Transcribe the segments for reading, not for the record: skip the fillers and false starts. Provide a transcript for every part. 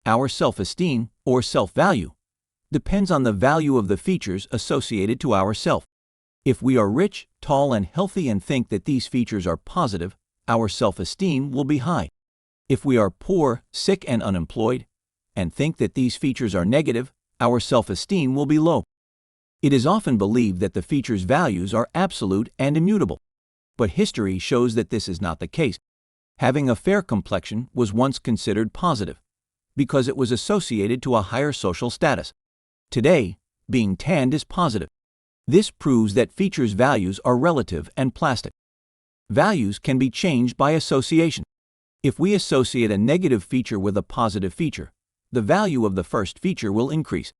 our self-esteem, or self-value, depends on the value of the features associated to our self. If we are rich, tall, and healthy and think that these features are positive, our self-esteem will be high. If we are poor, sick, and unemployed, and think that these features are negative, our self-esteem will be low. It is often believed that the features' values are absolute and immutable, but history shows that this is not the case. Having a fair complexion was once considered positive, because it was associated to a higher social status. Today, being tanned is positive. This proves that features' values are relative and plastic. Values can be changed by association. If we associate a negative feature with a positive feature, the value of the first feature will increase.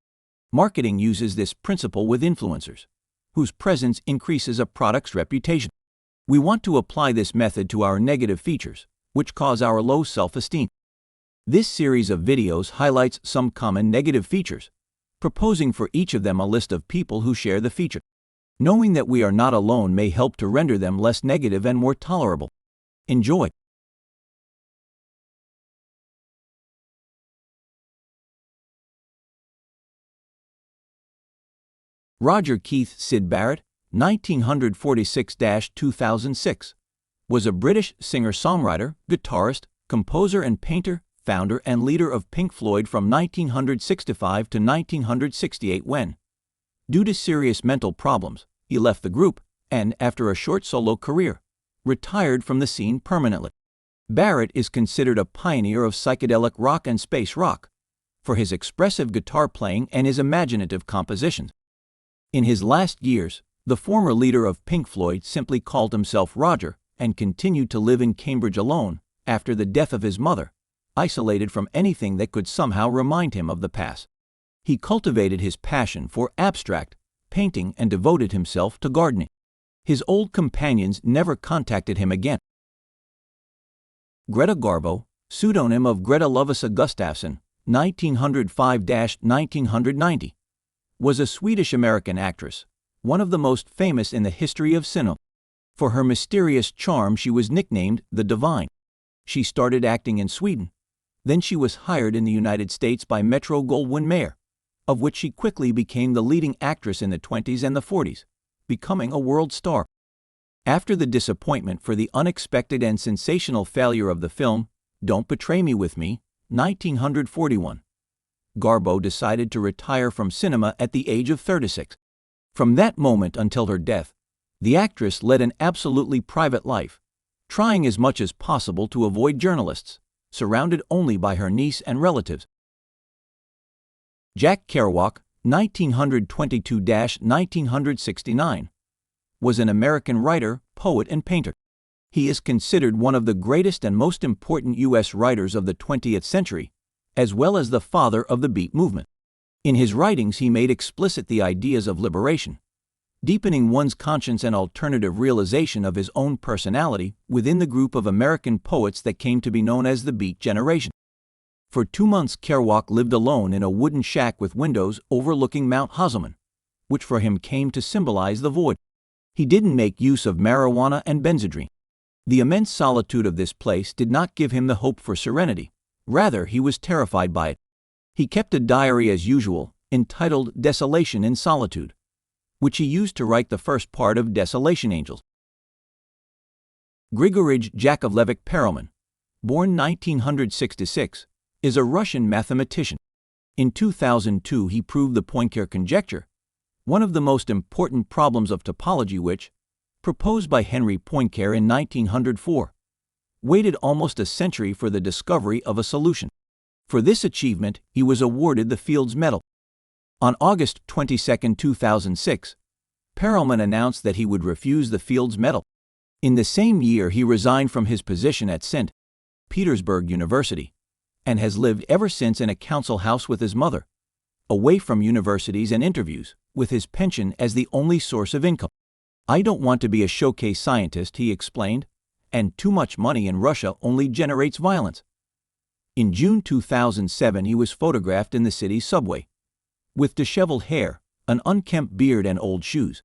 Marketing uses this principle with influencers, whose presence increases a product's reputation. We want to apply this method to our negative features, which cause our low self-esteem. This series of videos highlights some common negative features, proposing for each of them a list of people who share the feature. Knowing that we are not alone may help to render them less negative and more tolerable. Enjoy. Roger Keith Syd Barrett, 1946–2006, was a British singer-songwriter, guitarist, composer and painter, founder and leader of Pink Floyd from 1965 to 1968 when, due to serious mental problems, he left the group and, after a short solo career, retired from the scene permanently. Barrett is considered a pioneer of psychedelic rock and space rock for his expressive guitar playing and his imaginative compositions. In his last years, the former leader of Pink Floyd simply called himself Roger and continued to live in Cambridge alone after the death of his mother, isolated from anything that could somehow remind him of the past. He cultivated his passion for abstract painting and devoted himself to gardening. His old companions never contacted him again. Greta Garbo, pseudonym of Greta Lovisa Gustafsson, 1905–1990, was a Swedish-American actress, one of the most famous in the history of cinema. For her mysterious charm, she was nicknamed the Divine. She started acting in Sweden. Then she was hired in the United States by Metro-Goldwyn-Mayer, of which she quickly became the leading actress in the 20s and the 40s, becoming a world star. After the disappointment for the unexpected and sensational failure of the film Don't Betray Me With Me, 1941, Garbo decided to retire from cinema at the age of 36. From that moment until her death, the actress led an absolutely private life, trying as much as possible to avoid journalists, surrounded only by her niece and relatives. Jack Kerouac, 1922–1969, was an American writer, poet, and painter. He is considered one of the greatest and most important U.S. writers of the 20th century, as well as the father of the Beat movement. In his writings, he made explicit the ideas of liberation, deepening one's conscience and alternative realization of his own personality within the group of American poets that came to be known as the Beat Generation. For 2 months, Kerouac lived alone in a wooden shack with windows overlooking Mount Hazelman, which for him came to symbolize the void. He didn't make use of marijuana and Benzedrine. The immense solitude of this place did not give him the hope for serenity. Rather, he was terrified by it. He kept a diary as usual, entitled Desolation in Solitude, which he used to write the first part of Desolation Angels. Grigorij Yakovlevich Perelman, born 1966, is a Russian mathematician. In 2002, he proved the Poincare conjecture, one of the most important problems of topology which, proposed by Henry Poincare in 1904, waited almost a century for the discovery of a solution. For this achievement, he was awarded the Fields Medal. On August 22, 2006, Perelman announced that he would refuse the Fields Medal. In the same year, he resigned from his position at St. Petersburg University and has lived ever since in a council house with his mother, away from universities and interviews, with his pension as the only source of income. "I don't want to be a showcase scientist," he explained, "and too much money in Russia only generates violence." In June 2007, he was photographed in the city's subway, with disheveled hair, an unkempt beard and old shoes.